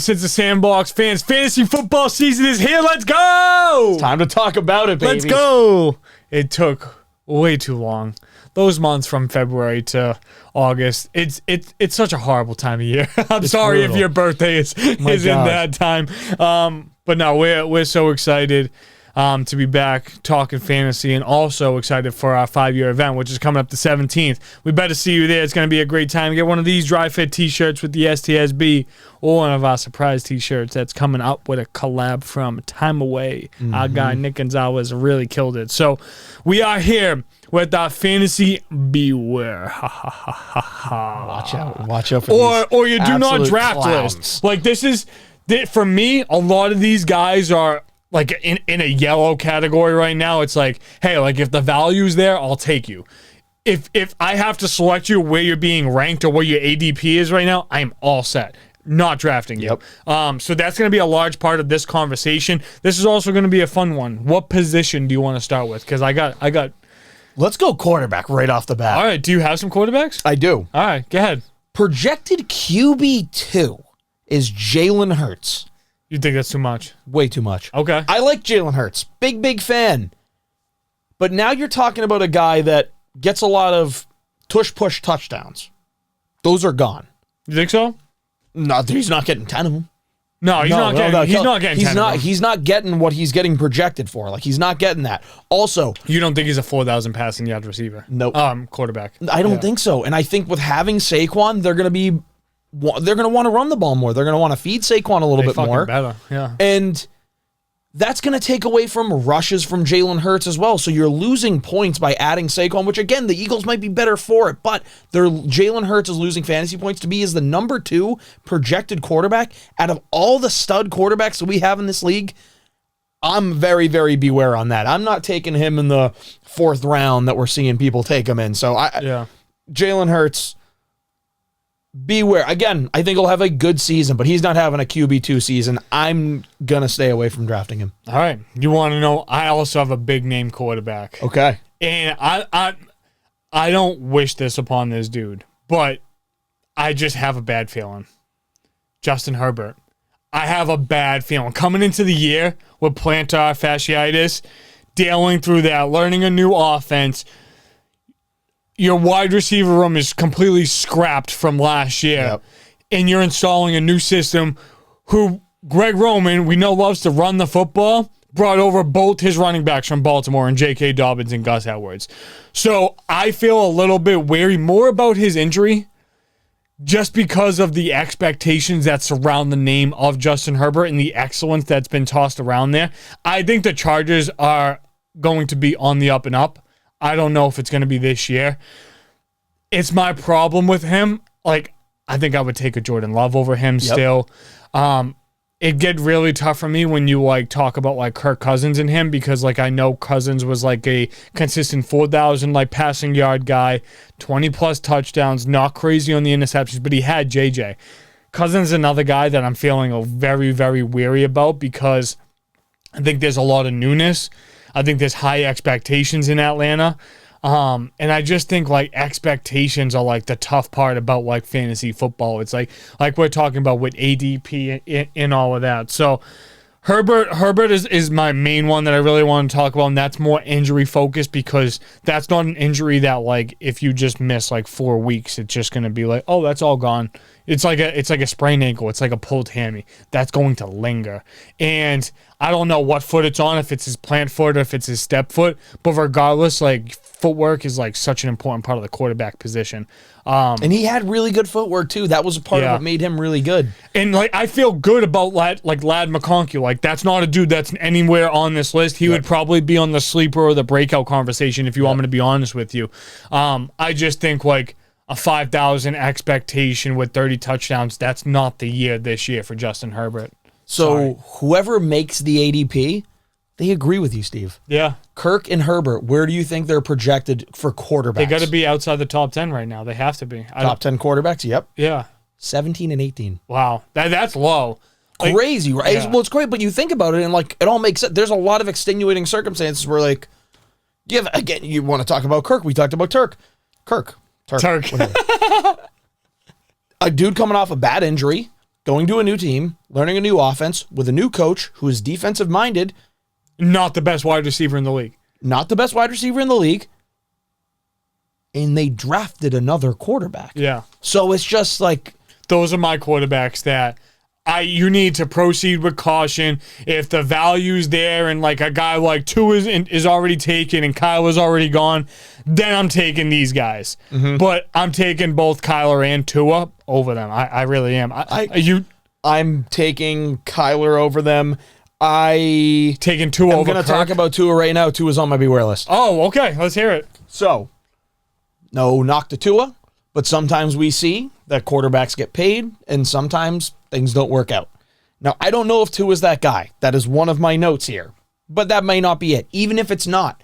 Since the Sandbox fans, fantasy football season is here. Let's go! Time to talk about it, baby. Let's go! It took way too long. Those months from February to August, it's such a horrible time of year. I'm sorry brutal. if your birthday is in that time. But no, we're so excited to be back talking fantasy, and also excited for our 5-year event, which is coming up the 17th. We better see you there. It's going to be a great time. Get one of these dry fit t-shirts with the STSB, or one of our surprise t-shirts that's coming up with a collab from Time Away. Our guy Nick Gonzalez really killed it. So we are here with our fantasy beware. Ha ha ha ha ha. Watch out for or you do not absolute draft clowns. list. Like, this is for me, a lot of these guys are like in a yellow category right now. It's like, hey, like if the value's there, I'll take you. If I have to select you where you're being ranked or where your ADP is right now, I'm all set. Not drafting you. So that's going to be a large part of this conversation. This is also going to be a fun one. What position do you want to start with? Because I got. Let's go quarterback right off the bat. All right. Do you have some quarterbacks? I do. All right. Go ahead. Projected QB2 is Jalen Hurts. You think that's too much? Way too much. Okay. I like Jalen Hurts. Big fan. But now you're talking about a guy that gets a lot of tush-push touchdowns. Those are gone. You think so? No, he's not getting 10 of them. No, he's not getting 10 of them. He's not getting what he's getting projected for. Like, he's not getting that. Also, You don't think he's a 4,000 passing yard receiver? Nope. Quarterback. I don't think so. And I think with having Saquon, they're going to want to run the ball more. They're going to want to feed Saquon a little bit more. Better. Yeah. And that's going to take away from rushes from Jalen Hurts as well. So you're losing points by adding Saquon, which, again, the Eagles might be better for it. But Jalen Hurts is losing fantasy points to be as the number 2 projected quarterback out of all the stud quarterbacks that we have in this league. I'm very, very beware on that. I'm not taking him in the 4th round that we're seeing people take him in. So Jalen Hurts, beware. Again, I think he'll have a good season, but he's not having a QB2 season. I'm going to stay away from drafting him. All right. You want to know, I also have a big name quarterback. Okay. And I don't wish this upon this dude, but I just have a bad feeling. Justin Herbert. I have a bad feeling. Coming into the year with plantar fasciitis, dealing through that, learning a new offense, your wide receiver room is completely scrapped from last year, and you're installing a new system who Greg Roman, we know, loves to run the football, brought over both his running backs from Baltimore and J.K. Dobbins and Gus Edwards. So I feel a little bit wary more about his injury just because of the expectations that surround the name of Justin Herbert and the excellence that's been tossed around there. I think the Chargers are going to be on the up and up. I don't know if it's going to be this year. It's my problem with him. Like, I think I would take a Jordan Love over him still. It get really tough for me when you like talk about like Kirk Cousins and him, because like I know Cousins was like a consistent 4,000 like passing yard guy, 20 plus touchdowns, not crazy on the interceptions, but he had JJ. Cousins is another guy that I'm feeling very, very weary about because I think there's a lot of newness. I think there's high expectations in Atlanta. And I just think like expectations are like the tough part about like fantasy football. It's like we're talking about with ADP and all of that. So Herbert is my main one that I really want to talk about, and that's more injury focused because that's not an injury that like if you just miss like 4 weeks, it's just gonna be like, oh, that's all gone. It's like a sprained ankle. It's like a pulled hammy. That's going to linger. And I don't know what foot it's on, if it's his plant foot or if it's his step foot. But regardless, like footwork is like such an important part of the quarterback position. And he had really good footwork too. That was a part of what made him really good. And like I feel good about Lad McConkey. Like that's not a dude that's anywhere on this list. He would probably be on the sleeper or the breakout conversation if you want me to be honest with you. I just think like a 5,000 expectation with 30 touchdowns, that's not the year this year for Justin Herbert. So whoever makes the ADP, they agree with you, Steve. Yeah. Kirk and Herbert, where do you think they're projected for quarterbacks? They got to be outside the top 10 right now. They have to be. Top 10 quarterbacks, yep. Yeah. 17 and 18. Wow. That's low. Like, crazy, right? Yeah. Well, it's great, but you think about it and like it all makes sense. There's a lot of extenuating circumstances where like, again, you want to talk about Kirk. We talked about Turk. Whatever. A dude coming off a bad injury, going to a new team, learning a new offense with a new coach who is defensive minded. Not the best wide receiver in the league. Not the best wide receiver in the league. And they drafted another quarterback. Yeah. So it's just like, those are my quarterbacks that you need to proceed with caution. If the value's there and like a guy like Tua is already taken and Kyler's already gone, then I'm taking these guys. But I'm taking both Kyler and Tua over them. I really am. I'm taking Kyler over them. Taking Tua over I'm going to talk about Tua right now. Tua's on my beware list. Oh, okay. Let's hear it. So, no knock to Tua, but sometimes we see that quarterbacks get paid and sometimes things don't work out. Now, I don't know if Tua's that guy. That is one of my notes here, but that may not be it. Even if it's not,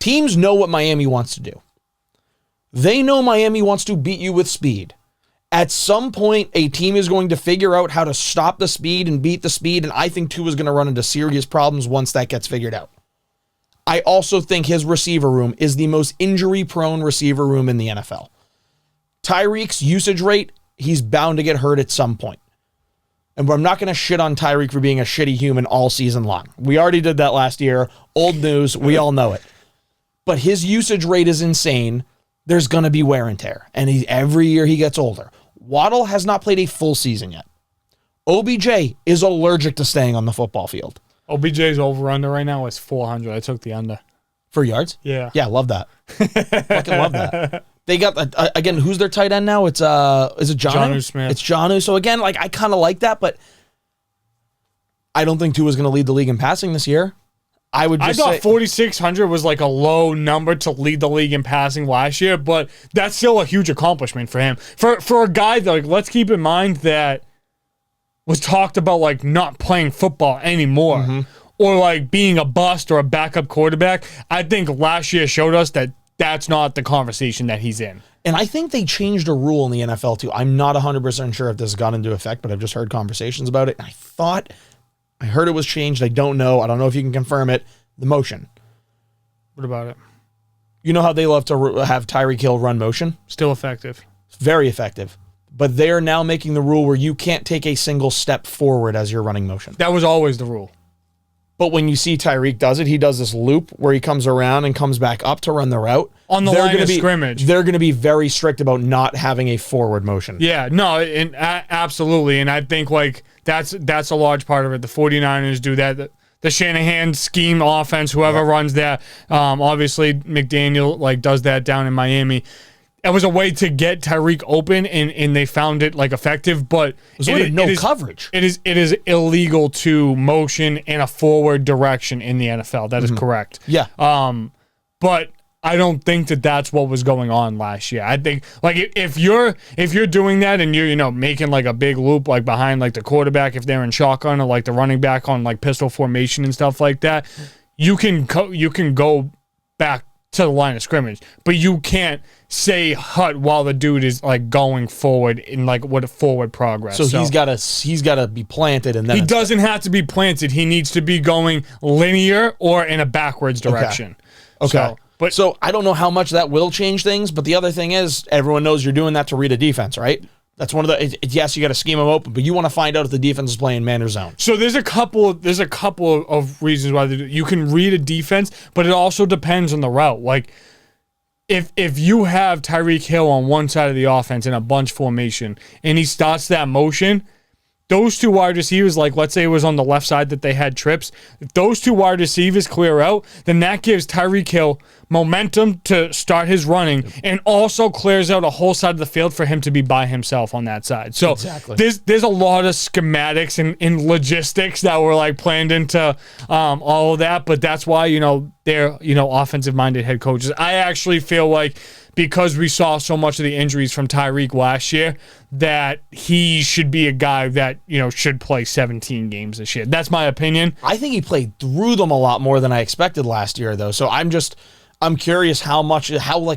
teams know what Miami wants to do. They know Miami wants to beat you with speed. At some point, a team is going to figure out how to stop the speed and beat the speed, and I think Tua's going to run into serious problems once that gets figured out. I also think his receiver room is the most injury-prone receiver room in the NFL. Tyreek's usage rate, he's bound to get hurt at some point. And I'm not going to shit on Tyreek for being a shitty human all season long. We already did that last year. Old news. We all know it. But his usage rate is insane. There's going to be wear and tear. And every year he gets older. Waddle has not played a full season yet. OBJ is allergic to staying on the football field. OBJ's over-under right now is 400. I took the under. For yards? Yeah. Yeah, love that. Fucking love that. They got, again, who's their tight end now? Is it Jonnu? Jonnu Smith. It's Jonnu. So again, like, I kind of like that, but I don't think Tua's going to lead the league in passing this year. I thought 4,600 was like a low number to lead the league in passing last year, but that's still a huge accomplishment for him. For a guy that, like, let's keep in mind that was talked about like not playing football anymore or like being a bust or a backup quarterback. I think last year showed us that that's not the conversation that he's in. And I think they changed a rule in the NFL too. I'm not 100% sure if this has gone into effect, but I've just heard conversations about it. And I heard it was changed. I don't know. I don't know if you can confirm it. The motion. What about it? You know how they love to have Tyreek Hill run motion? Still effective. Very effective. But they are now making the rule where you can't take a single step forward as you're running motion. That was always the rule. But when you see Tyreek does it, he does this loop where he comes around and comes back up to run the route. On the line of scrimmage. They're going to be very strict about not having a forward motion. Yeah, no, absolutely. And I think like that's a large part of it. The 49ers do that. The Shanahan scheme offense, whoever runs that, obviously McDaniel like does that down in Miami. It was a way to get Tyreek open, and they found it like effective, but coverage. It is illegal to motion in a forward direction in the NFL. That is correct. Yeah. But I don't think that's what was going on last year. I think like if you're doing that and you're making like a big loop like behind like the quarterback if they're in shotgun or like the running back on like pistol formation and stuff like that, you can go back to the line of scrimmage, but you can't say hut while the dude is like going forward in like what a forward progress. So he's gotta be planted, and then he doesn't have to be planted. He needs to be going linear or in a backwards direction. Okay. So I don't know how much that will change things, but the other thing is everyone knows you're doing that to read a defense, right? That's one of the yes, you got to scheme them open, but you want to find out if the defense is playing man or zone. So there's a couple of reasons why you can read a defense, but it also depends on the route. Like if you have Tyreek Hill on one side of the offense in a bunch formation and he starts that motion, those two wide receivers, like let's say it was on the left side that they had trips, if those two wide receivers clear out, then that gives Tyreek Hill momentum to start his running and also clears out a whole side of the field for him to be by himself on that side. So there's a lot of schematics and logistics that were like planned into all of that, but that's why, they're, offensive-minded head coaches. I actually feel like because we saw so much of the injuries from Tyreek last year, that he should be a guy that, should play 17 games this year. That's my opinion. I think he played through them a lot more than I expected last year, though. So I'm curious how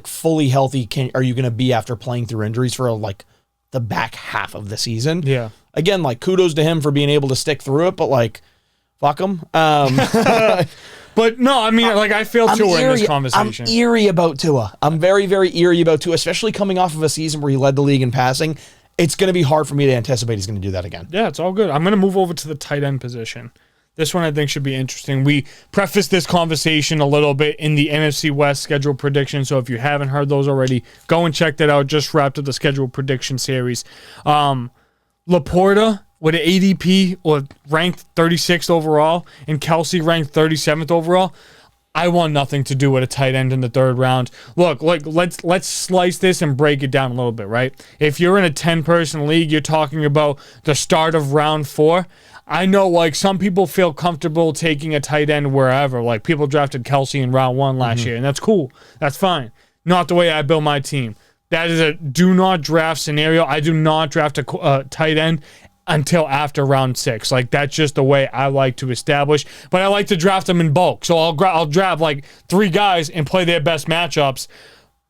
fully healthy are you going to be after playing through injuries for like the back half of the season? Yeah. Again, like kudos to him for being able to stick through it, but like, fuck him. But no, I mean, like I feel Tua in this conversation. I'm eerie about Tua. I'm very, very eerie about Tua, especially coming off of a season where he led the league in passing. it's going to be hard for me to anticipate he's going to do that again. Yeah, it's all good. I'm going to move over to the tight end position. This one I think should be interesting. We prefaced this conversation a little bit in the NFC West schedule prediction, so if you haven't heard those already, go and check that out. Just wrapped up the schedule prediction series. Laporta with an ADP or ranked 36th overall, and Kelsey ranked 37th overall. I want nothing to do with a tight end in the third round. Look, let's slice this and break it down a little bit, right? If you're in a 10-person league, you're talking about the start of round 4. I know, like, some people feel comfortable taking a tight end wherever. Like, people drafted Kelsey in round 1 last year, and that's cool. That's fine. Not the way I build my team. That is a do not draft scenario. I do not draft a tight end until after round 6. Like, that's just the way I like to establish. But I like to draft them in bulk. So I'll draft, like, 3 guys and play their best matchups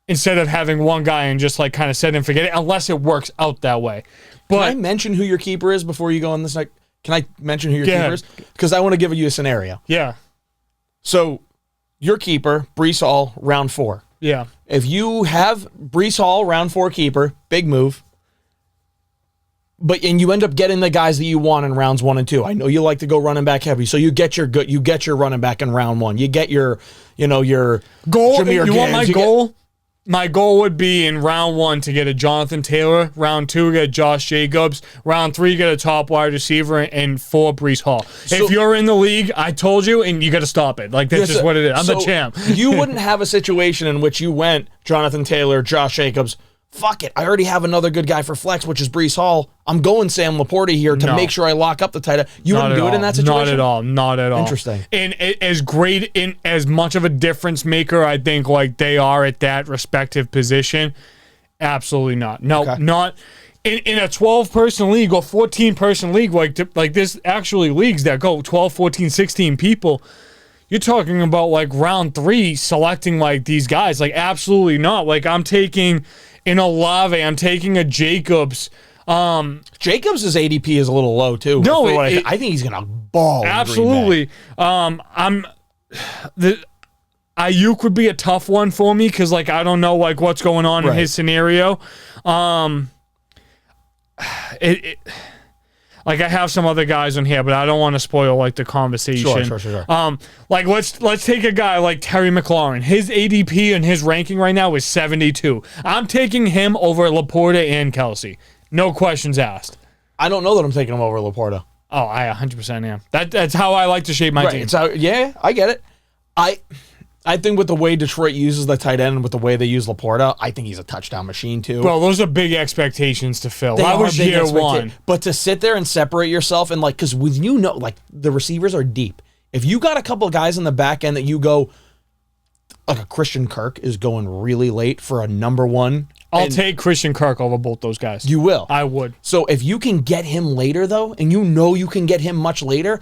instead of having one guy and just, like, kind of set and forget it, unless it works out that way. But Can I mention who your keeper is before you go on this? Can I mention who your keeper is? Because I want to give you a scenario. Yeah. So, your keeper, Breece Hall, round 4. Yeah. If you have Breece Hall, round 4 keeper, big move, and you end up getting the guys that you want in rounds 1 and 2. I know you like to go running back heavy, so you get your running back in round 1. You get your goal. Jahmyr You want Gibbs, my goal? My goal would be in round 1 to get a Jonathan Taylor. Round 2, get Josh Jacobs. Round 3, get a top wide receiver. And 4, Breece Hall. If you're in the league, I told you, and you got to stop it. Like, that's just what it is. I'm the champ. You wouldn't have a situation in which you went Jonathan Taylor, Josh Jacobs. Fuck it. I already have another good guy for flex, which is Breece Hall. I'm going Sam Laporta here to make sure I lock up the tight end. You wouldn't do it in that situation? Not at all. Not at all. Interesting. And as great in as much of a difference maker, I think, like, they are at that respective position, absolutely not. No, not in a 12-person league or 14-person league, like this actually leagues that go 12, 14, 16 people. You're talking about, like, round 3 selecting, like, these guys. Like, absolutely not. Like, I'm taking an Olave. I'm taking a Jacobs. Jacobs' ADP is a little low, too. No, I think he's going to ball. Absolutely. Ayuk would be a tough one for me because, like, I don't know, like, what's going on in his scenario. Like, I have some other guys on here, but I don't want to spoil, like, the conversation. Sure. Like, let's take a guy like Terry McLaurin. His ADP and his ranking right now is 72. I'm taking him over Laporta and Kelsey. No questions asked. I don't know that I'm taking him over Laporta. Oh, I 100% am. That's how I like to shape my team. Yeah, I get it. I think with the way Detroit uses the tight end and with the way they use Laporta, I think he's a touchdown machine too. Bro, those are big expectations to fill. That was year 1. But to sit there and separate yourself and, like, because with like, the receivers are deep. If you got a couple of guys in the back end that you go, like a Christian Kirk is going really late for a number 1. I'll take Christian Kirk over both those guys. You will. I would. So if you can get him later, though, and you know you can get him much later,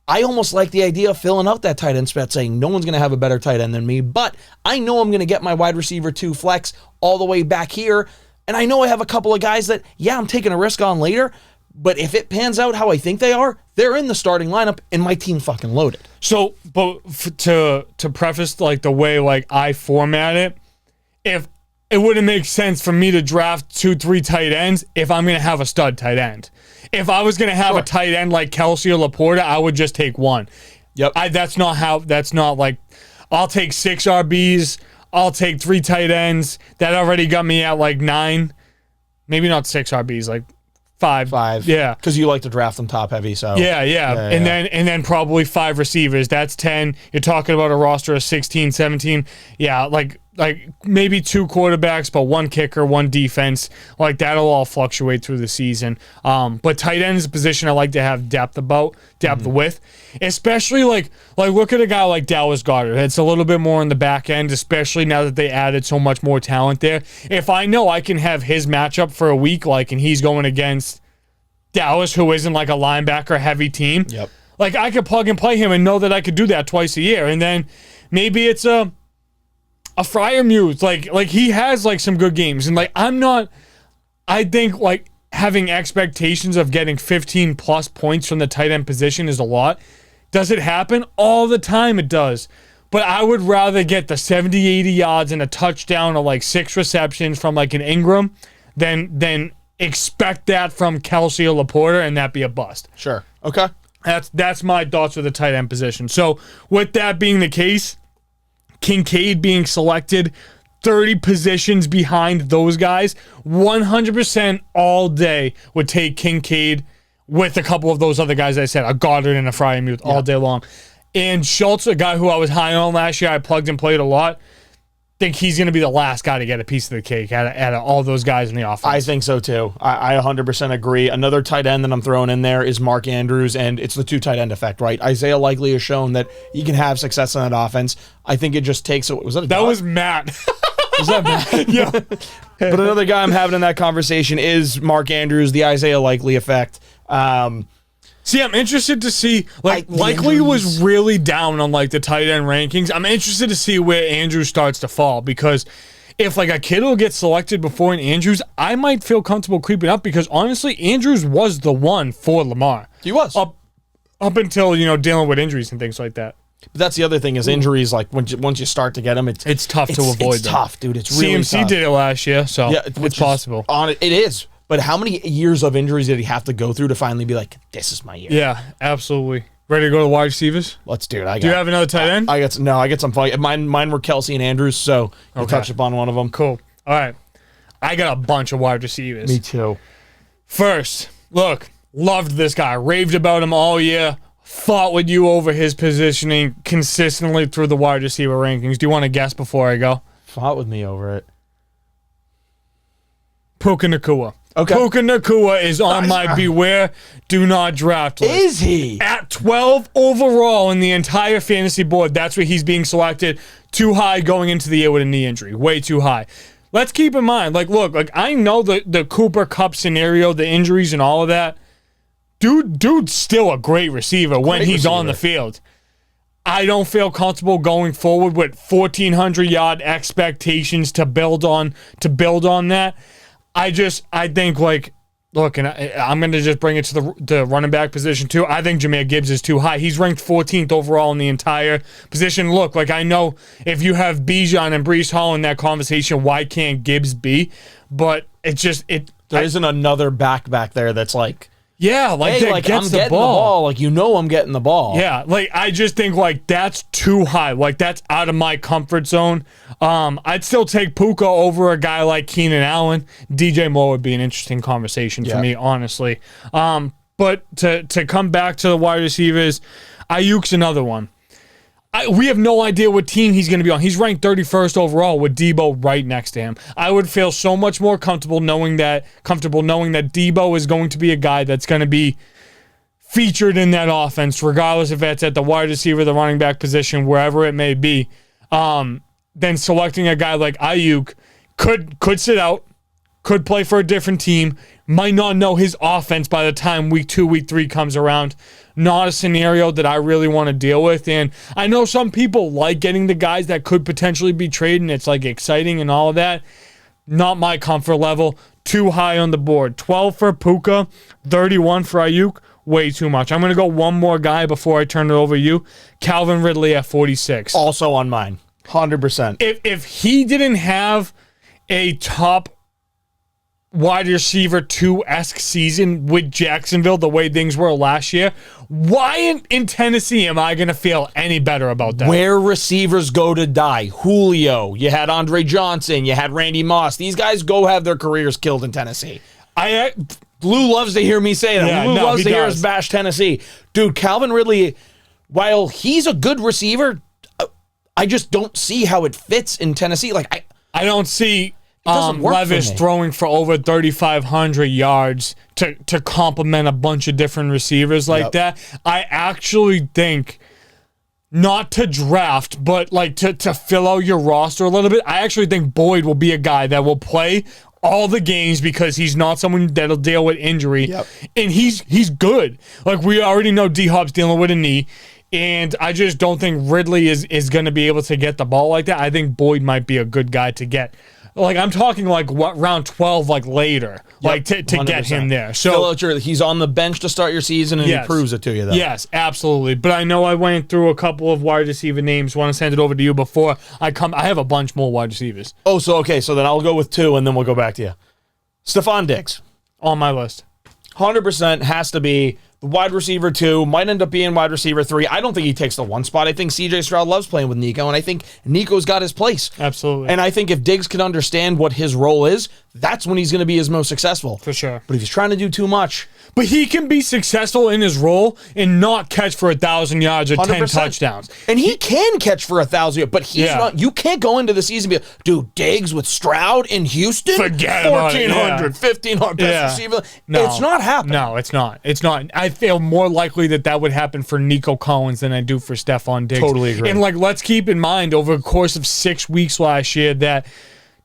I almost like the idea of filling out that tight end spot, saying no one's going to have a better tight end than me, but I know I'm going to get my wide receiver 2 flex all the way back here, and I know I have a couple of guys that, I'm taking a risk on later, but if it pans out how I think they are, they're in the starting lineup, and my team fucking loaded. So, but to preface, like, the way, like, I format it, if it wouldn't make sense for me to draft 2-3 tight ends if I'm going to have a stud tight end. If I was going to have a tight end like Kelsey or Laporta, I would just take 1. Yep. That's not like, I'll take 6 RBs, I'll take 3 tight ends. That already got me at, like, 9. Maybe not 6 RBs, like 5. 5. Yeah. Because you like to draft them top heavy, so. Yeah. And then probably 5 receivers. That's 10. You're talking about a roster of 16, 17. Yeah, like maybe 2 quarterbacks, but 1 kicker, 1 defense. Like, that'll all fluctuate through the season. But tight end is a position I like to have depth with. Especially, like look at a guy like Dallas Goedert. It's a little bit more in the back end, especially now that they added so much more talent there. If I know I can have his matchup for a week, like, and he's going against Dallas, who isn't, like, a linebacker-heavy team, like, I could plug and play him and know that I could do that twice a year. And then maybe it's a Freiermuth, like he has, like, some good games, and, like, I think, like, having expectations of getting 15 plus points from the tight end position is a lot. Does it happen? All the time it does. But I would rather get the 70, 80 yards and a touchdown or, like, 6 receptions from, like, an Ingram than expect that from Kelsey or Laporta and that be a bust. Sure. Okay. That's my thoughts with the tight end position. So with that being the case, Kincaid being selected 30 positions behind those guys, 100% all day would take Kincaid with a couple of those other guys I said, a Goddard and a Freiermuth all day long. And Schultz, a guy who I was high on last year, I plugged and played a lot, think he's going to be the last guy to get a piece of the cake out of all those guys in the offense. I think so too. I 100% agree. Another tight end that I'm throwing in there is Mark Andrews, and it's the two tight end effect, right? Isaiah Likely has shown that he can have success in that offense. I think it just takes. Was that a That dog? was Matt. Was that Matt? Yeah. But another guy I'm having in that conversation is Mark Andrews, the Isaiah Likely effect. See, I'm interested to see, like, the Likely was Andrews. really down on, like, the tight end rankings. I'm interested to see where Andrews starts to fall, because if, like, a kid will get selected before an Andrews, I might feel comfortable creeping up, because, honestly, Andrews was the one for Lamar. He was. Up until, dealing with injuries and things like that. But that's the other thing is injuries. Like once you start to get them, It's tough to avoid It's them. tough, dude. It's really CMC tough. did it last year, so which it's is possible. It is. But how many years of injuries did he have to go through to finally be like, this is my year? Yeah, absolutely. Ready to go to wide receivers? Let's do it. Do you have another tight end? I got some fight. Mine were Kelsey and Andrews, so you touched upon one of them. Cool. All right. I got a bunch of wide receivers. Me too. First, look, loved this guy. Raved about him all year. Fought with you over his positioning consistently through the wide receiver rankings. Do you want to guess before I go? Fought with me over it. Puka Nacua. Okay. Puka Nacua is on my beware, do not draft list. Is he? At 12 overall in the entire fantasy board, that's where he's being selected. Too high going into the year with a knee injury. Way too high. Let's keep in mind, I know the Cooper Kupp scenario, the injuries and all of that. Dude's still a great receiver when he's on the field. I don't feel comfortable going forward with 1,400-yard expectations to build on that. I think, look, and I'm going to just bring it to the running back position, too. I think Jahmyr Gibbs is too high. He's ranked 14th overall in the entire position. Look, I know if you have Bijan and Breece Hall in that conversation, why can't Gibbs be? But There isn't another back there that's like, yeah, hey, that gets I'm getting the ball. I'm getting the ball. Yeah, I just think that's too high. That's out of my comfort zone. I'd still take Puka over a guy like Keenan Allen. DJ Moore would be an interesting conversation for me, honestly. But to come back to the wide receivers, Ayuk's another one. We have no idea what team he's going to be on. He's ranked 31st overall with Debo right next to him. I would feel so much more comfortable knowing that Debo is going to be a guy that's going to be featured in that offense, regardless if it's at the wide receiver, the running back position, wherever it may be. Then selecting a guy like Ayuk could sit out, could play for a different team, might not know his offense by the time week 2, week 3 comes around. Not a scenario that I really want to deal with. And I know some people like getting the guys that could potentially be traded, and it's exciting and all of that. Not my comfort level. Too high on the board. 12 for Puka, 31 for Ayuk. Way too much. I'm going to go one more guy before I turn it over to you. Calvin Ridley at 46. Also on mine. 100%. If he didn't have a top wide receiver 2-esque season with Jacksonville the way things were last year, why in Tennessee am I going to feel any better about that? Where receivers go to die. Julio, you had Andre Johnson, you had Randy Moss. These guys go have their careers killed in Tennessee. Lou loves to hear me say that. Yeah, Lou no, loves he to hear does. us bash Tennessee. Dude, Calvin Ridley, while he's a good receiver, I just don't see how it fits in Tennessee. I don't see doesn't work for Levis me. throwing for over 3,500 yards to complement a bunch of different receivers like that. I actually think, not to draft, but to fill out your roster a little bit, I actually think Boyd will be a guy that will play all the games because he's not someone that'll deal with injury. Yep. And he's good. We already know D-Hop's dealing with a knee. And I just don't think Ridley is going to be able to get the ball like that. I think Boyd might be a good guy to get. I'm talking round 12 later, to get him there. So he's on the bench to start your season, and he proves it to you, though. Yes, absolutely. But I know I went through a couple of wide receiver names. Want to send it over to you before I come? I have a bunch more wide receivers. Oh, so then I'll go with 2, and then we'll go back to you. Stephon Diggs. On my list. 100% has to be the wide receiver 2, might end up being wide receiver 3. I don't think he takes the 1 spot. I think CJ Stroud loves playing with Nico, and I think Nico's got his place. Absolutely. And I think if Diggs can understand what his role is, that's when he's going to be his most successful. For sure. But if he's trying to do too much... But he can be successful in his role and not catch for 1,000 yards or 10 100%. touchdowns. And he can catch for 1,000, but he's not. You can't go into the season and be like, dude, Diggs with Stroud in Houston? Forget about it. 1,400, 1,500 best receiver. No. It's not happening. No, it's not. It's not. I feel more likely that would happen for Nico Collins than I do for Stephon Diggs. Totally agree. And, let's keep in mind, over the course of 6 weeks last year, that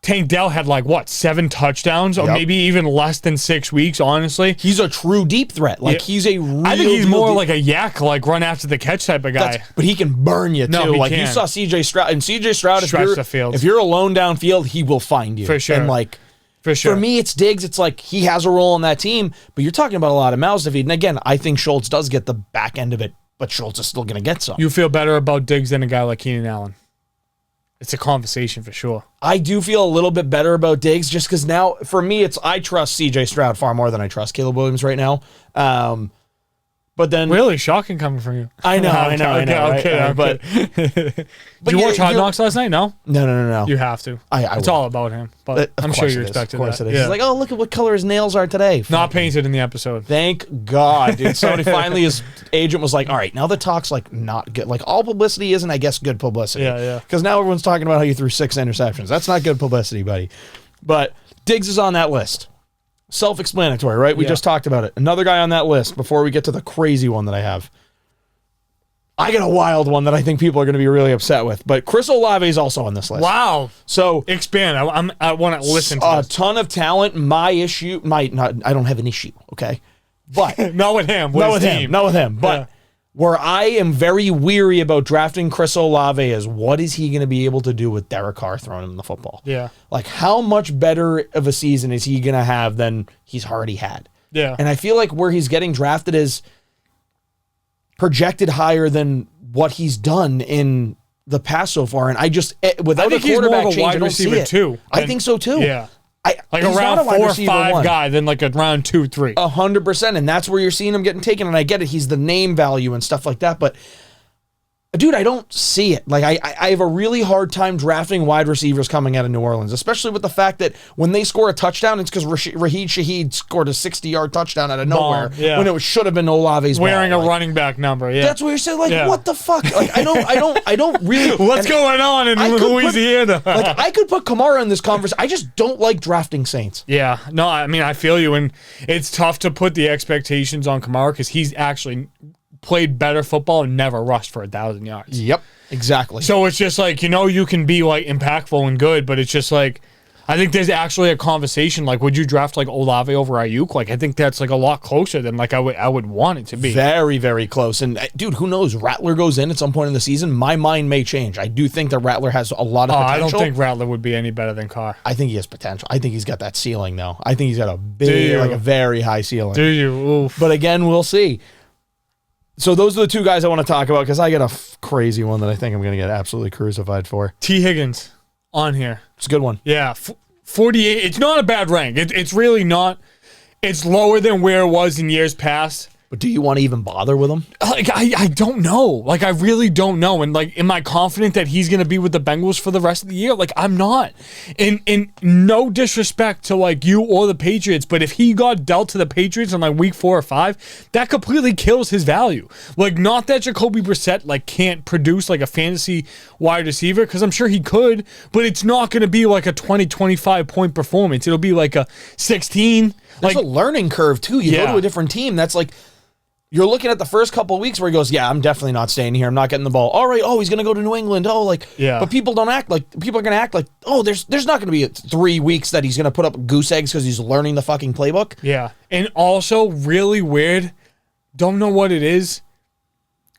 Tank Dell had 7 touchdowns, or maybe even less than 6 weeks, honestly. He's a true deep threat. He's a real... I think he's more like a yak, run after the catch type of guy. But he can burn you, too. No, he can. You saw CJ Stroud. And CJ Stroud, if you're alone downfield, he will find you. For sure. And, for sure. For me, it's Diggs. It's he has a role on that team, but you're talking about a lot of mouths to feed. And again, I think Schultz does get the back end of it, but Schultz is still going to get some. You feel better about Diggs than a guy like Keenan Allen? It's a conversation for sure. I do feel a little bit better about Diggs just because now, for me, I trust CJ Stroud far more than I trust Caleb Williams right now. But then... Really shocking coming from you. I know. Okay. But did you watch Hard Knocks last night? No? No. You have to. It's all about him. But I'm sure you expected that. It is. He's like, oh, look at what color his nails are today. Not painted in the episode. Thank God, dude. Somebody finally, his agent was like, all right, now the talk's not good. All publicity isn't, I guess, good publicity. Yeah. Because now everyone's talking about how you threw 6 interceptions. That's not good publicity, buddy. But Diggs is on that list. Self-explanatory, right? We just talked about it. Another guy on that list before we get to the crazy one that I have. I got a wild one that I think people are going to be really upset with, but Chris Olave is also on this list. Wow. So expand. I want to listen to a this. ton of talent. My issue, I don't have an issue, okay? But not with him. Not with him. But where I am very weary about drafting Chris Olave is what is he going to be able to do with Derek Carr throwing him the football? Yeah. How much better of a season is he going to have than he's already had? Yeah. And I feel like where he's getting drafted is projected higher than what he's done in the past so far. And I just, without a quarterback change, I don't see it. Too. I think so too. Yeah. He's a round not a wide 4 or receiver 5 one. guy than a round 2, 3. 100%. And that's where you're seeing him getting taken. And I get it. He's the name value and stuff like that. But dude, I don't see it. I have a really hard time drafting wide receivers coming out of New Orleans, especially with the fact that when they score a touchdown, it's because Raheed Shaheed scored a 60-yard touchdown out of nowhere when it should have been Olave's wearing ball. a running back number. Yeah, that's what you're saying. What the fuck? I don't really. What's going on in Louisiana? I could put Kamara in this conversation. I just don't like drafting Saints. Yeah, no, I mean I feel you, and it's tough to put the expectations on Kamara because he's actually played better football and never rushed for 1,000 yards. Yep, exactly. So it's just you can be impactful and good, but it's just I think there's actually a conversation would you draft Olave over Ayuk? I think that's a lot closer than I would want it to be. Very, very close. And dude, who knows? Rattler goes in at some point in the season. My mind may change. I do think that Rattler has a lot of potential. I don't think Rattler would be any better than Carr. I think he has potential. I think he's got that ceiling though. I think he's got a big, a very high ceiling. Do you? Oof. But again, we'll see. So those are the 2 guys I want to talk about because I got a crazy one that I think I'm going to get absolutely crucified for. T. Higgins on here. It's a good one. Yeah, 48. It's not a bad rank. It's really not. It's lower than where it was in years past. But do you want to even bother with him? I don't know. I really don't know. And am I confident that he's going to be with the Bengals for the rest of the year? I'm not. In no disrespect to you or the Patriots, but if he got dealt to the Patriots in week 4 or 5, that completely kills his value. Not that Jacoby Brissett can't produce a fantasy wide receiver, because I'm sure he could, but it's not going to be a 20-25 point performance. It'll be a 16. There's a learning curve too. You go to a different team. That's you're looking at the first couple of weeks where he goes, yeah, I'm definitely not staying here. I'm not getting the ball. All right. Oh, he's going to go to New England. But people don't act people are going to act there's not going to be 3 weeks that he's going to put up goose eggs because he's learning the fucking playbook. Yeah. And also really weird. Don't know what it is.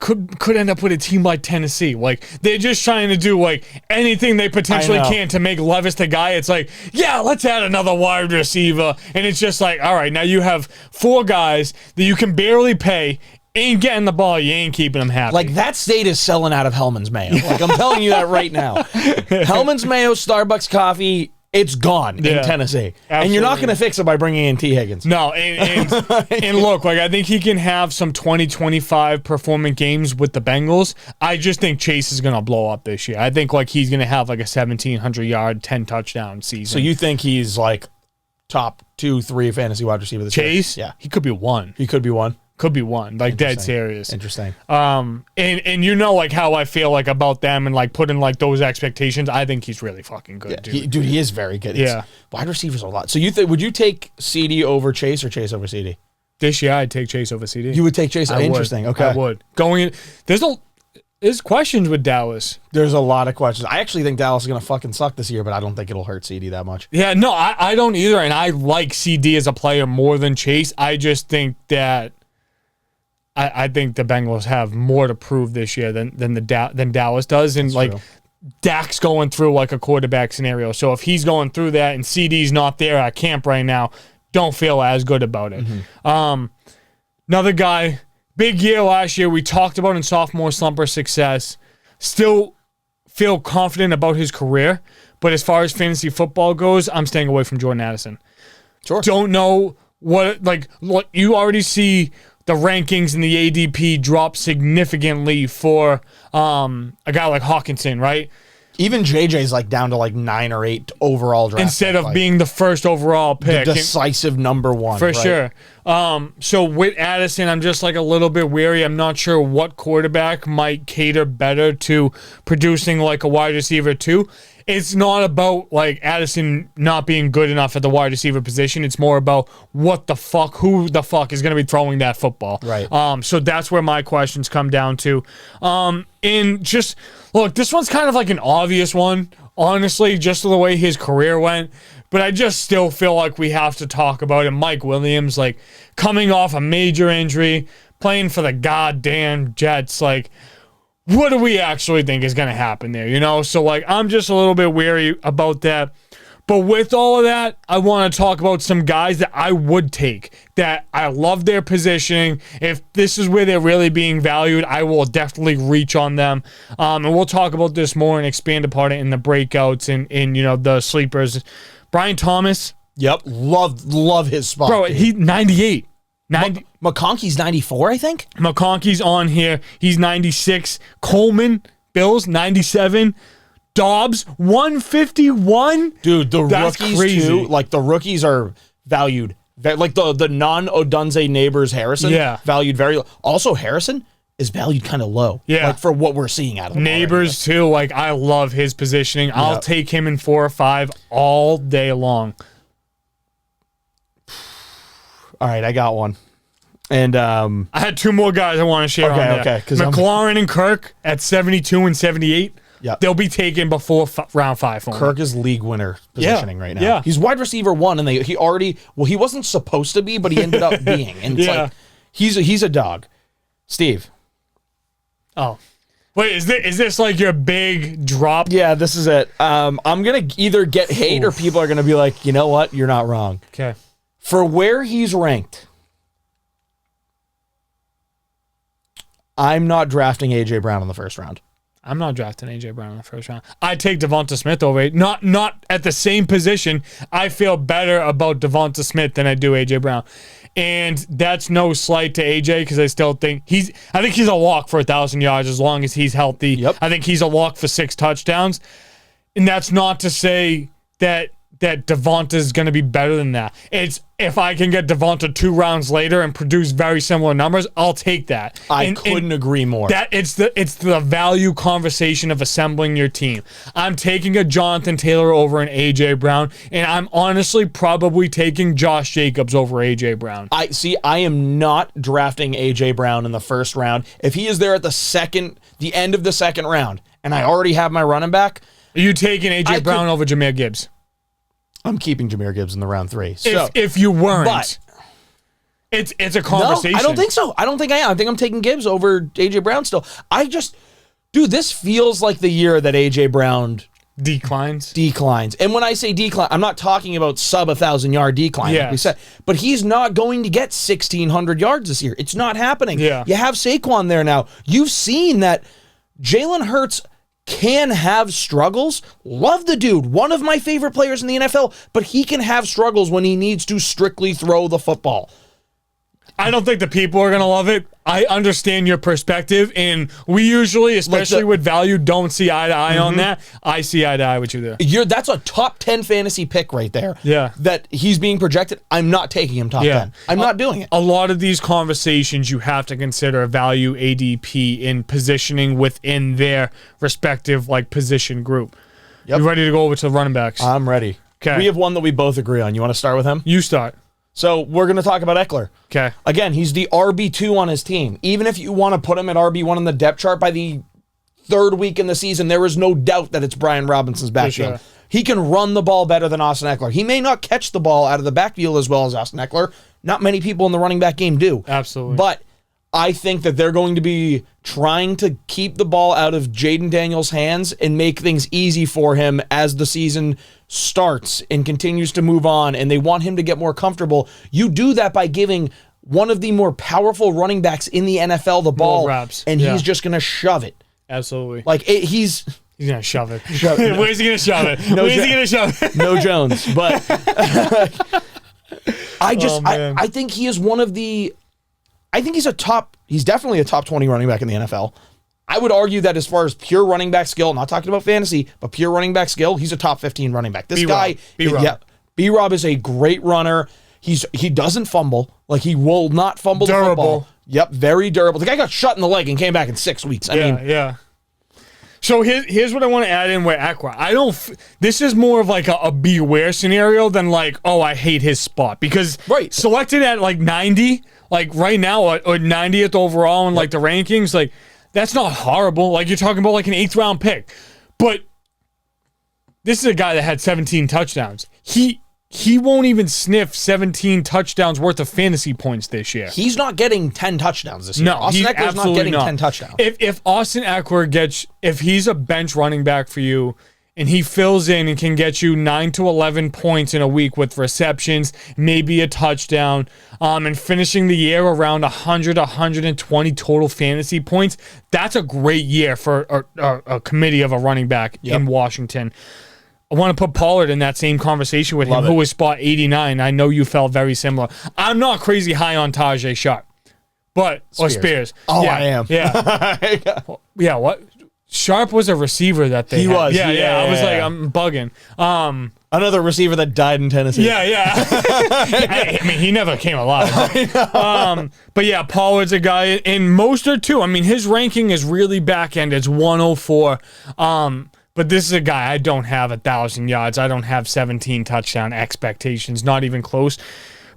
Could end up with a team like Tennessee. They're just trying to do anything they potentially can to make Levis the guy. It's let's add another wide receiver. And it's just all right, now you have 4 guys that you can barely pay, ain't getting the ball, you ain't keeping them happy. That state is selling out of Hellman's Mayo. I'm telling you that right now. Hellman's Mayo, Starbucks coffee, it's gone in Tennessee. And you're not going to fix it by bringing in T. Higgins. No, and look, like I think he can have some 20-25 performing games with the Bengals. I just think Chase is going to blow up this year. I think like he's going to have like a 1,700-yard, 10-touchdown season. So you think he's like top 2-3 fantasy wide receiver this year? Chase? Yeah. He could be one. He could be one. Could be one. Like dead serious. Interesting. And you know like how I feel like about them and like putting like those expectations. I think he's really fucking good, dude. He is very good. Yeah. Wide receivers a lot. So would you take CD over Chase or Chase over CD? This year I'd take Chase over CD. You would take Chase? Interesting. Okay. I would. There's questions with Dallas. There's a lot of questions. I actually think Dallas is going to fucking suck this year, but I don't think it'll hurt CD that much. Yeah, no, I don't either. And I like CD as a player more than Chase. I just think that I think the Bengals have more to prove this year than Dallas does. And like true. Dak's going through like a quarterback scenario. So if he's going through that and CD's not there at camp right now, don't feel as good about it. Another guy, big year last year. We talked about in sophomore slumper success. Still feel confident about his career. But as far as fantasy football goes, I'm staying away from Jordan Addison. Sure. Don't know what, like, look, you already see the rankings and the ADP drop significantly for a guy like Hawkinson, right? Even JJ's like down to like 9 or 8 overall draft. Instead of being the first overall pick. The decisive number one. For sure. So with Addison, I'm just like a little bit weary. I'm not sure what quarterback might cater better to producing like a wide receiver too. It's not about like Addison not being good enough at the wide receiver position. It's more about who the fuck is going to be throwing that football. Right. So that's where my questions come down to. And just look, this one's kind of like an obvious one, honestly, just the way his career went. But I just still feel like we have to talk about it. Mike Williams, like coming off a major injury, playing for the goddamn Jets, like. What do we actually think is going to happen there, you know? So, like, I'm just a little bit wary about that. But with all of that, I want to talk about some guys that I would take, that I love their positioning. If this is where they're really being valued, I will definitely reach on them. And we'll talk about this more and expand upon it in the breakouts and in you know, the sleepers. Brian Thomas. Yep. Love his spot. Bro, he's 98. McConkey's 94, I think. McConkey's on here. He's 96. Coleman, Bills, 97. Dobbs, 151. Dude, That's rookies crazy. too. Like the rookies are valued. Like the non-Odunze neighbors, Harrison, valued very low. Also, Harrison is valued kind of low. Yeah. Like for what we're seeing out of him. Neighbors too. Like I love his positioning. I'll take him in 4 or 5 all day long. All right, I got one. And I had 2 more guys I want to share on there. Okay. McLaurin and Kirk at 72 and 78. Yep. They'll be taken before round 5. Kirk is league winner positioning right now. Yeah. He's wide receiver 1, and he wasn't supposed to be, but he ended up being. And it's like he's a dog. Steve. Oh. Wait, is this like your big drop? Yeah, this is it. I'm gonna either get hate or people are gonna be like, you know what, you're not wrong. Okay. For where he's ranked, I'm not drafting A.J. Brown in the first round. I'm not drafting A.J. Brown in the first round. I take Devonta Smith over it. Not at the same position. I feel better about Devonta Smith than I do A.J. Brown. And that's no slight to A.J. because I still think he's a lock for 1,000 yards as long as he's healthy. Yep. I think he's a lock for 6 touchdowns. And that's not to say that Devonta's going to be better than that. It's if I can get Devonta 2 rounds later and produce very similar numbers, I'll take that. I couldn't agree more. That it's the value conversation of assembling your team. I'm taking a Jonathan Taylor over an A.J. Brown, and I'm honestly probably taking Josh Jacobs over A.J. Brown. I am not drafting A.J. Brown in the first round. If he is there at the end of the second round, and I already have my running back. Are you taking A.J. Brown over Jahmyr Gibbs? I'm keeping Jahmyr Gibbs in the round 3. So, if you weren't, but it's a conversation. No, I don't think so. I don't think I am. I think I'm taking Gibbs over A.J. Brown still. Dude, this feels like the year that A.J. Brown declines. And when I say decline, I'm not talking about sub 1,000-yard decline, like we said. But he's not going to get 1,600 yards this year. It's not happening. Yeah. You have Saquon there now. You've seen that Jalen Hurts can have struggles. Love the dude. One of my favorite players in the NFL, but he can have struggles when he needs to strictly throw the football. I don't think the people are going to love it. I understand your perspective, and we usually, especially with value, don't see eye to eye on that. I see eye to eye with you there. That's a top 10 fantasy pick right there. Yeah. That he's being projected. I'm not taking him top 10. I'm not doing it. A lot of these conversations, you have to consider value ADP in positioning within their respective position group. Yep. You ready to go over to the running backs? I'm ready. Okay. We have one that we both agree on. You want to start with him? You start. So we're going to talk about Eckler. Okay. Again, he's the RB2 on his team. Even if you want to put him at RB1 on the depth chart by the third week in the season, there is no doubt that it's Brian Robinson's backfield. Sure. He can run the ball better than Austin Eckler. He may not catch the ball out of the backfield as well as Austin Eckler. Not many people in the running back game do. Absolutely. But I think that they're going to be trying to keep the ball out of Jaden Daniels' hands and make things easy for him as the season starts and continues to move on, and they want him to get more comfortable. You do that by giving one of the more powerful running backs in the NFL the ball, reps. And he's just going to shove it. Absolutely. He's going to shove it. No. Where's he going to shove it? Where's he going to shove it? No Jones. But I think he is one of the... I think he's definitely a top 20 running back in the NFL. I would argue that as far as pure running back skill, not talking about fantasy, but pure running back skill, he's a top 15 running back. This guy, B-Rob is a great runner. He doesn't fumble. He will not fumble the football. Yep, very durable. The guy got shot in the leg and came back in 6 weeks. I mean, So here's what I want to add in with Eckler. This is more of a beware scenario than I hate his spot, because selected at 90, right now or 90th overall in the rankings, that's not horrible. You're talking about an 8th round pick. But this is a guy that had 17 touchdowns. He won't even sniff 17 touchdowns worth of fantasy points this year. He's not getting 10 touchdowns this year. No, Austin Eckler's not getting 10 touchdowns. If Austin Eckler if he's a bench running back for you and he fills in and can get you 9 to 11 points in a week with receptions, maybe a touchdown, and finishing the year around 100, 120 total fantasy points, that's a great year for a committee of a running back in Washington. I want to put Pollard in that same conversation with him, who was spot 89. I know you felt very similar. I'm not crazy high on Tajay Sharp, or Spears. Oh, yeah, I am. Yeah. Yeah, what? Sharp was a receiver that they had. Was. Yeah. I was I'm bugging. Another receiver that died in Tennessee. Yeah. I mean, he never came alive. But yeah, Pollard's a guy, and Mostert too. I mean, his ranking is really back end. It's 104. But this is a guy, I don't have 1,000 yards. I don't have 17 touchdown expectations, not even close.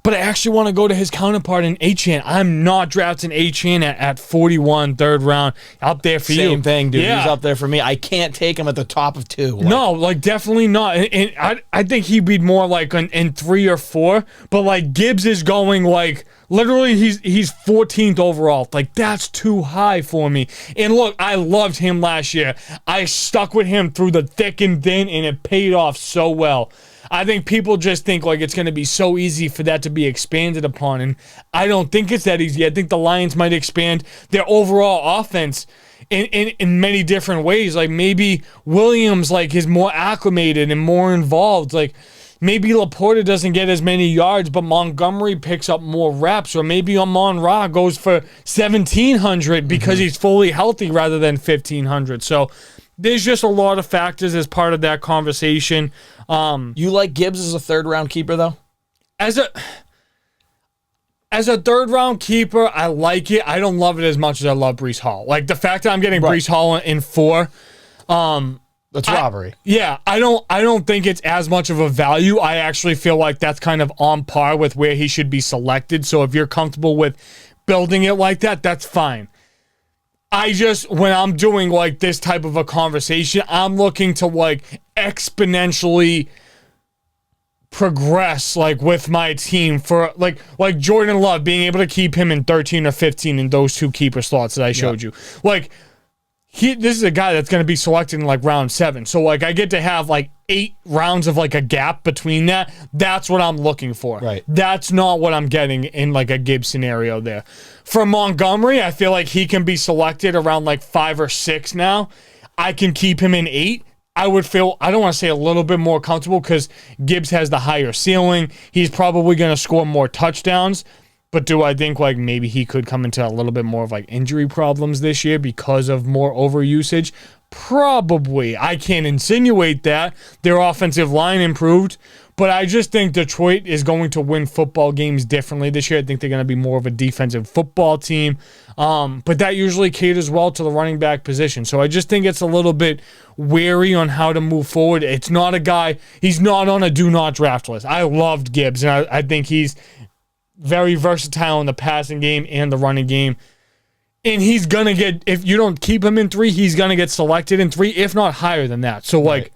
But I actually want to go to his counterpart in Achane. I'm not drafting Achane at 41, third round, up there for you. Same thing, dude. Yeah. He's up there for me. I can't take him at the top of 2. No, definitely not. And I think he'd be more in 3 or 4. But Gibbs is going literally he's 14th overall. That's too high for me. And look, I loved him last year. I stuck with him through the thick and thin, and it paid off so well. I think people just think it's going to be so easy for that to be expanded upon, and I don't think it's that easy. I think the Lions might expand their overall offense in many different ways. Maybe Williams is more acclimated and more involved. Maybe Laporta doesn't get as many yards, but Montgomery picks up more reps, or maybe Amon-Ra goes for 1,700 because he's fully healthy rather than 1,500. So there's just a lot of factors as part of that conversation. You like Gibbs as a third round keeper, though? As a third round keeper, I like it. I don't love it as much as I love Breece Hall. The fact that I'm getting Breece Hall in 4, that's robbery. I don't think it's as much of a value. I actually feel like that's kind of on par with where he should be selected. So if you're comfortable with building it like that, that's fine. When I'm doing this type of a conversation, I'm looking to exponentially progress with my team for like Jordan Love, being able to keep him in 13 or 15 in those 2 keeper slots that I showed you. This is a guy that's going to be selected in round 7. So I get to have 8 rounds of a gap between that. That's what I'm looking for. Right. That's not what I'm getting in a Gibbs scenario there. For Montgomery, I feel like he can be selected around 5 or 6 now. I can keep him in 8, I would feel, I don't want to say a little bit more comfortable because Gibbs has the higher ceiling. He's probably going to score more touchdowns. But do I think like maybe he could come into a little bit more of like injury problems this year because of more overusage? Probably. I can't insinuate that. Their offensive line improved. But I just think Detroit is going to win football games differently this year. I think they're going to be more of a defensive football team. But that usually caters well to the running back position. So I just think it's a little bit wary on how to move forward. It's not a guy, he's not on a do not draft list. I loved Gibbs, and I think he's very versatile in the passing game and the running game. And he's going to get, if you don't keep him in 3, he's going to get selected in 3, if not higher than that. So, like,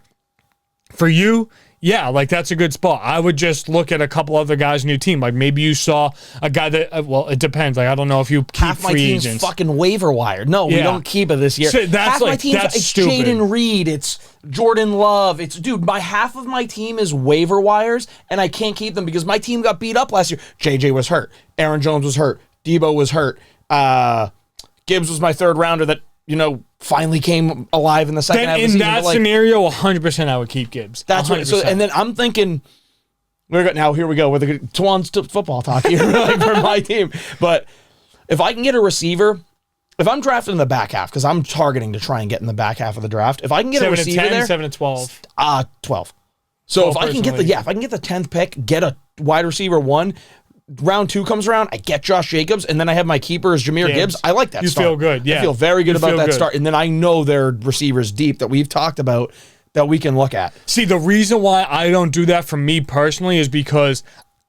for you, yeah, like, that's a good spot. I would just look at a couple other guys in your team. Like, maybe you saw a guy that, well, it depends. Like, I don't know if you keep half my free team's agents. fucking waiver wired. No, we don't keep it this year. So that's half my like, team's, that's it's stupid. Jaden Reed, it's Jordan Love. It's, dude, my half of my team is waiver wires, and I can't keep them because my team got beat up last year. JJ was hurt. Aaron Jones was hurt. Debo was hurt. Gibbs was my 3rd rounder that, you know, finally came alive in the second half of the season. In that scenario, 100% I would keep Gibbs. That's 100%. what. So, and then I'm thinking, now here we go with the Twan's football talk here like for my team. But if I can get a receiver, if I'm drafting in the back half, because I'm targeting to try and get in the back half of the draft, if I can get a receiver 7 to 10, there, 7 to 12. 12. So 12 if I can get if I can get the 10th pick, get a wide receiver 1. Round 2 comes around, I get Josh Jacobs, and then I have my keeper as Jahmyr Gibbs. I like that You start. feel good, yeah. I feel very good You about feel that good. start. And then I know their receivers deep that we've talked about that we can look at. See, the reason why I don't do that for me personally is because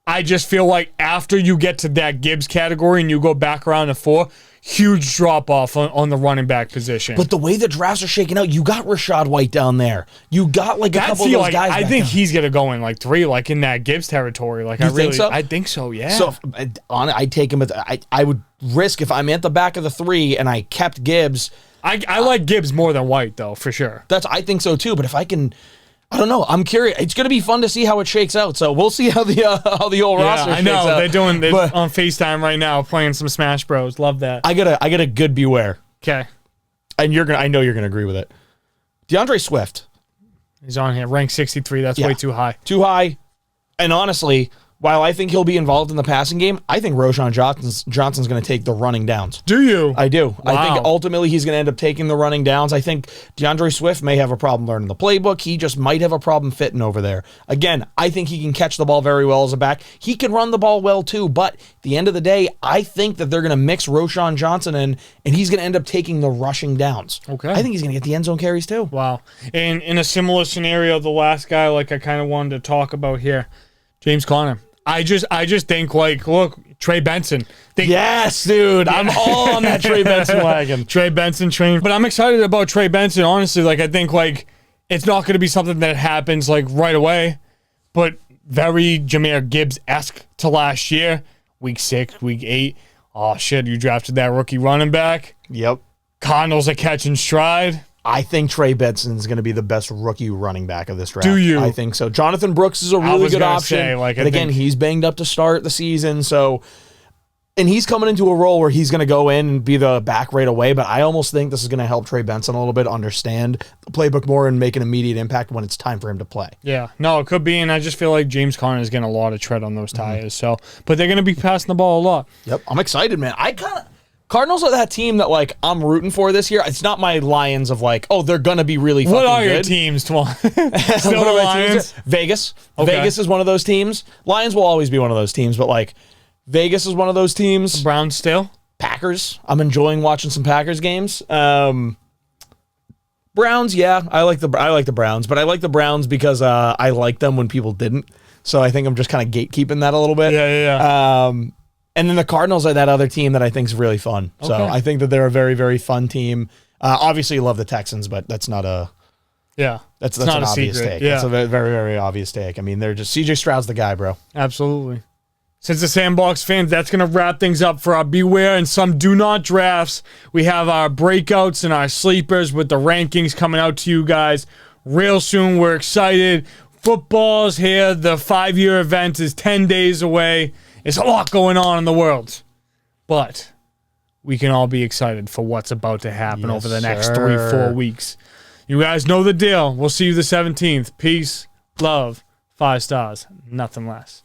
I just feel like after you get to that Gibbs category and you go back around to 4, huge drop off on the running back position. But the way the drafts are shaking out, you got Rashad White down there. You got like a couple of those guys. I back think down. he's gonna go in like 3, like in that Gibbs territory. Like You think so? I think so. Yeah. So I'd take him. I would risk if I'm at the back of the 3 and I kept Gibbs. I like Gibbs more than White though, for sure. I think so too. But if I can, I don't know. I'm curious. It's going to be fun to see how it shakes out. So we'll see how the old roster I shakes know out. they're on FaceTime right now playing some Smash Bros. Love that. I get a good beware, Okay, and I know you're gonna agree with it. DeAndre Swift, he's on here, ranked 63. That's way too high. too high, and honestly, while I think he'll be involved in the passing game, I think Roshan Johnson's going to take the running downs. Do you? I do. I Wow. think ultimately he's going to end up taking the running downs. I think DeAndre Swift may have a problem learning the playbook. He just might have a problem fitting over there. Again, I think he can catch the ball very well as a back. He can run the ball well too, but at the end of the day, I think that they're going to mix Roshan Johnson in, and he's going to end up taking the rushing downs. Okay. I think he's going to get the end zone carries too. Wow. And in a similar scenario, the last guy like I kind of wanted to talk about here, James Conner. I just think like, look, Trey Benson. Yes, dude. I'm all on that Trey Benson wagon. Trey Benson train. But I'm excited about Trey Benson, honestly. Like, I think like it's not going to be something that happens like right away, but very Jahmyr Gibbs-esque to last year. Week 6, week 8. Oh shit, you drafted that rookie running back. Yep. Connell's a catch and stride. I think Trey Benson's going to be the best rookie running back of this draft. Do you? I think so. Jonathan Brooks is a really good option. But again, he's banged up to start the season, so and he's coming into a role where he's going to go in and be the back right away, but I almost think this is going to help Trey Benson a little bit understand the playbook more and make an immediate impact when it's time for him to play. Yeah, no, it could be, and I just feel like James Conner is getting a lot of tread on those tires. So, but they're going to be passing the ball a lot. Yep, I'm excited, man. Cardinals are that team that like I'm rooting for this year. It's not my Lions of like, oh, they're gonna be really fucking good. What are your teams, Twan? Still What the are my teams? Lions? Vegas. Okay. Vegas is one of those teams. Lions will always be one of those teams, but like Vegas is one of those teams. Browns still? Packers. I'm enjoying watching some Packers games. Browns, yeah, I like the Browns, but I like the Browns because I liked them when people didn't. So I think I'm just kind of gatekeeping that a little bit. Yeah. And then the Cardinals are that other team that I think is really fun. So Okay. I think that they're a very, very fun team. Obviously, you love the Texans, but that's not a that's not an a obvious secret. take. Yeah. That's a very, very, very obvious take. I mean, they're just CJ Stroud's the guy, bro. Absolutely. Since the Sandbox fans, that's going to wrap things up for our Beware and Some Do Not drafts. We have our breakouts and our sleepers with the rankings coming out to you guys real soon. We're excited. Football's here. The 5-year event is 10 days away. There's a lot going on in the world. But we can all be excited for what's about to happen over the next 3-4 weeks. You guys know the deal. We'll see you the 17th. Peace, love, 5 stars, nothing less.